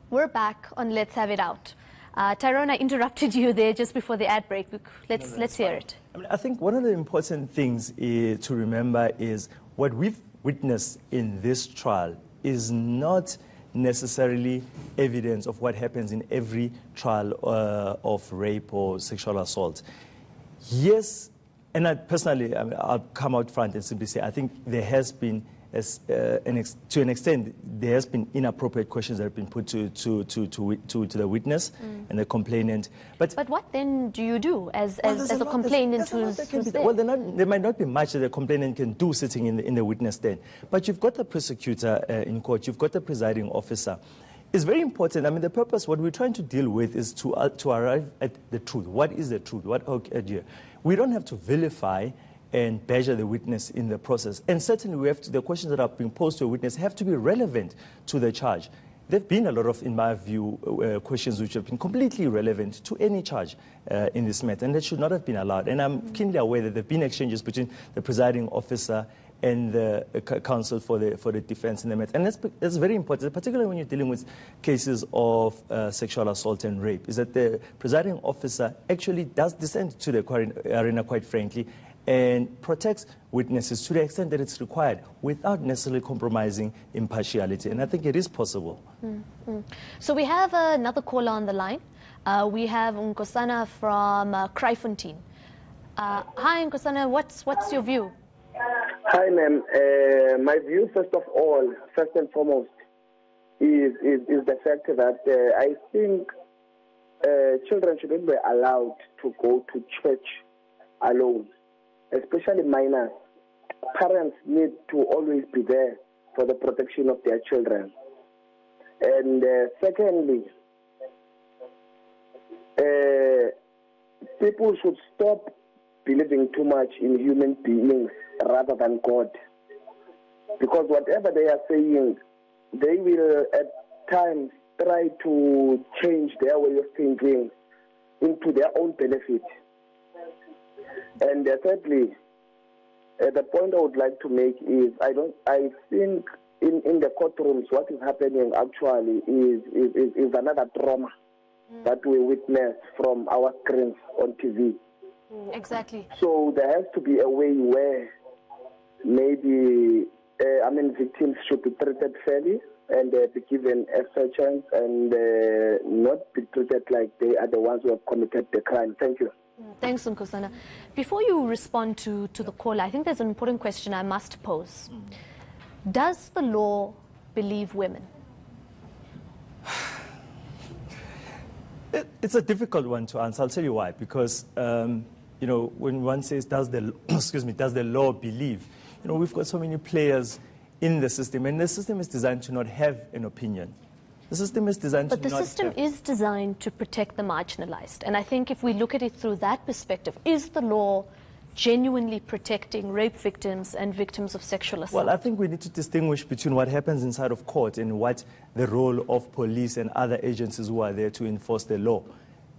We're back on Let's Have It Out. Tyrone, I interrupted you there just before the ad break. Let's hear it. I think one of the important things to remember is what we've witnessed in this trial is not necessarily evidence of what happens in every trial of rape or sexual assault. Yes, and I personally, I'll come out front and simply say I think there has been, to an extent, there has been inappropriate questions that have been put to the witness and the complainant. But what then do you do as a complainant who's there? Well, there might not be much that the complainant can do sitting in the witness stand. But you've got the prosecutor in court, you've got the presiding officer. It's very important. I mean, the purpose, what we're trying to deal with is to arrive at the truth. What is the truth? What occurred? We don't have to vilify and badger the witness in the process. And certainly we have to, the questions that are being posed to a witness have to be relevant to the charge. There have been a lot of, in my view, questions which have been completely irrelevant to any charge in this matter, and that should not have been allowed. And I'm keenly aware that there have been exchanges between the presiding officer and the counsel for the defense in the matter. And that's very important, particularly when you're dealing with cases of sexual assault and rape, is that the presiding officer actually does descend to the arena, quite frankly, and protects witnesses to the extent that it's required without necessarily compromising impartiality. And I think it is possible. So we have another caller on the line. We have Nkosana from Kraaifontein. Hi, Nkosana, what's your view? Hi, ma'am. My view, first and foremost, is the fact that I think children shouldn't be allowed to go to church alone, especially minors. Parents need to always be there for the protection of their children. And secondly, people should stop believing too much in human beings rather than God. Because whatever they are saying, they will at times try to change their way of thinking into their own benefit. And thirdly, the point I would like to make is I think in the courtrooms what is happening actually is another trauma that we witness from our screens on TV. Exactly. So there has to be a way where maybe victims should be treated fairly and be given a fair chance and not be treated like they are the ones who have committed the crime. Thank you. Thanks, Nkosana. Before you respond to the caller, I think there's an important question I must pose. Does the law believe women? It's a difficult one to answer. I'll tell you why. Because when one says, does the law believe? We've got so many players in the system, and the system is designed to not have an opinion. The system is designed But to the system is designed to protect the marginalized. And I think if we look at it through that perspective, is the law genuinely protecting rape victims and victims of sexual assault? Well, I think we need to distinguish between what happens inside of court and what the role of police and other agencies who are there to enforce the law.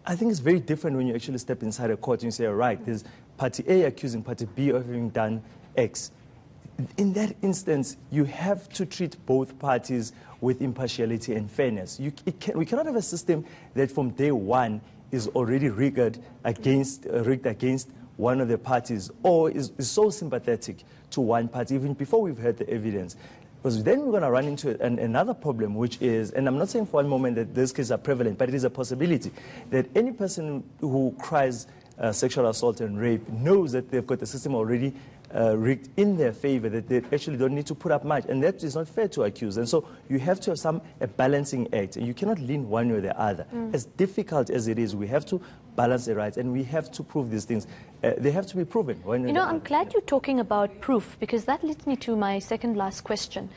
I think it's very different when you actually step inside a court and you say, all right, there's party A accusing party B of having done X. In that instance, you have to treat both parties with impartiality and fairness. We cannot have a system that from day one is already rigged against one of the parties or is so sympathetic to one party, even before we've heard the evidence. Because then we're going to run into another problem, which is, and I'm not saying for one moment that these cases are prevalent, but it is a possibility that any person who cries sexual assault and rape knows that they've got the system already rigged in their favor, that they actually don't need to put up much, and that is not fair to accuse. And so you have to have a balancing act, and you cannot lean one way or the other. As difficult as it is, we have to balance the rights, and we have to prove these things. They have to be proven. I'm glad you're talking about proof, because that leads me to my second last question.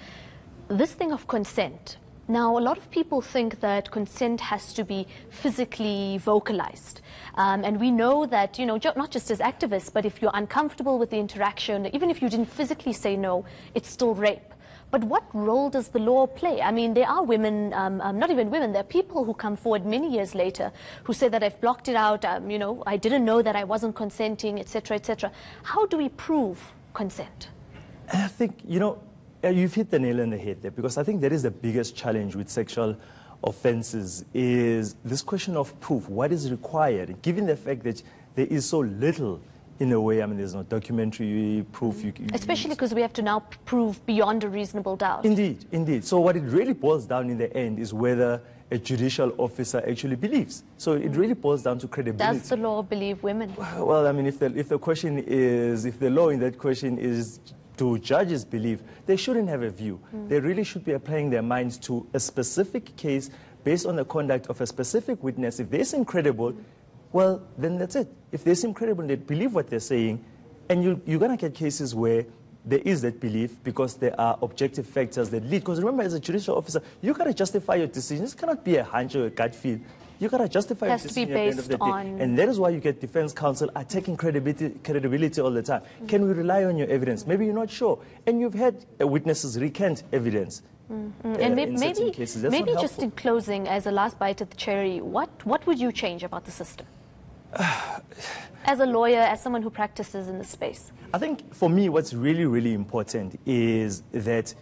This thing of consent. Now, a lot of people think that consent has to be physically vocalized. And we know that, not just as activists, but if you're uncomfortable with the interaction, even if you didn't physically say no, it's still rape. But what role does the law play? I mean, there are women, not even women, there are people who come forward many years later who say that I've blocked it out, I didn't know that I wasn't consenting, etc., etc. How do we prove consent? I think, you've hit the nail on the head there, because I think that is the biggest challenge with sexual offences is this question of proof. What is required, given the fact that there is so little in a way? I mean, there's no documentary proof. Especially because we have to now prove beyond a reasonable doubt. Indeed, indeed. So what it really boils down in the end is whether a judicial officer actually believes. So it really boils down to credibility. Does the law believe women? Well, I mean, if the question is, if the law in that question is, do judges believe, they shouldn't have a view. They really should be applying their minds to a specific case based on the conduct of a specific witness. If they seem credible, well, then that's it. If they seem credible, they believe what they're saying, and you're going to get cases where there is that belief because there are objective factors that lead. Because remember, as a judicial officer, you got to justify your decisions. It cannot be a hunch or a gut feel. You got to justify your decision at the end of the day. And that is why you get defense counsel attacking credibility all the time. Can we rely on your evidence? Maybe you're not sure. And you've had witnesses recant evidence. And maybe just in closing, as a last bite at the cherry, what would you change about the system? As a lawyer, as someone who practices in the space? I think for me what's really, really important is that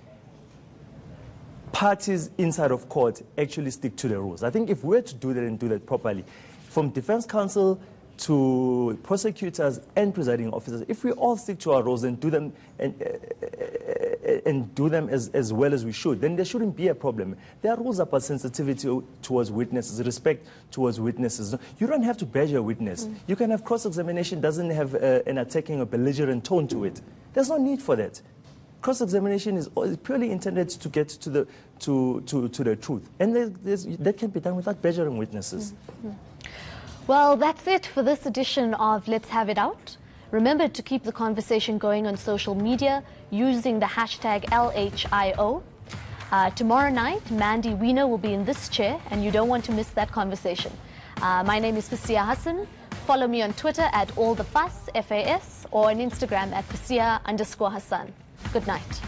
parties inside of court actually stick to the rules. I think if we're to do that and do that properly, from defense counsel to prosecutors and presiding officers, if we all stick to our roles and do them and do them as well as we should, then there shouldn't be a problem. There are rules about sensitivity towards witnesses, respect towards witnesses. You don't have to badger a witness. You can have cross-examination doesn't have an attacking or belligerent tone to it. There's no need for that. Cross-examination is purely intended to get to the truth, and that can be done without badgering witnesses. Well, that's it for this edition of Let's Have It Out. Remember to keep the conversation going on social media using the hashtag LHIO. Tomorrow night, Mandy Wiener will be in this chair, and you don't want to miss that conversation. My name is Fasiha Hassan. Follow me on Twitter at AllTheFass, FAS, or on Instagram at Fasiha_Hassan. Good night.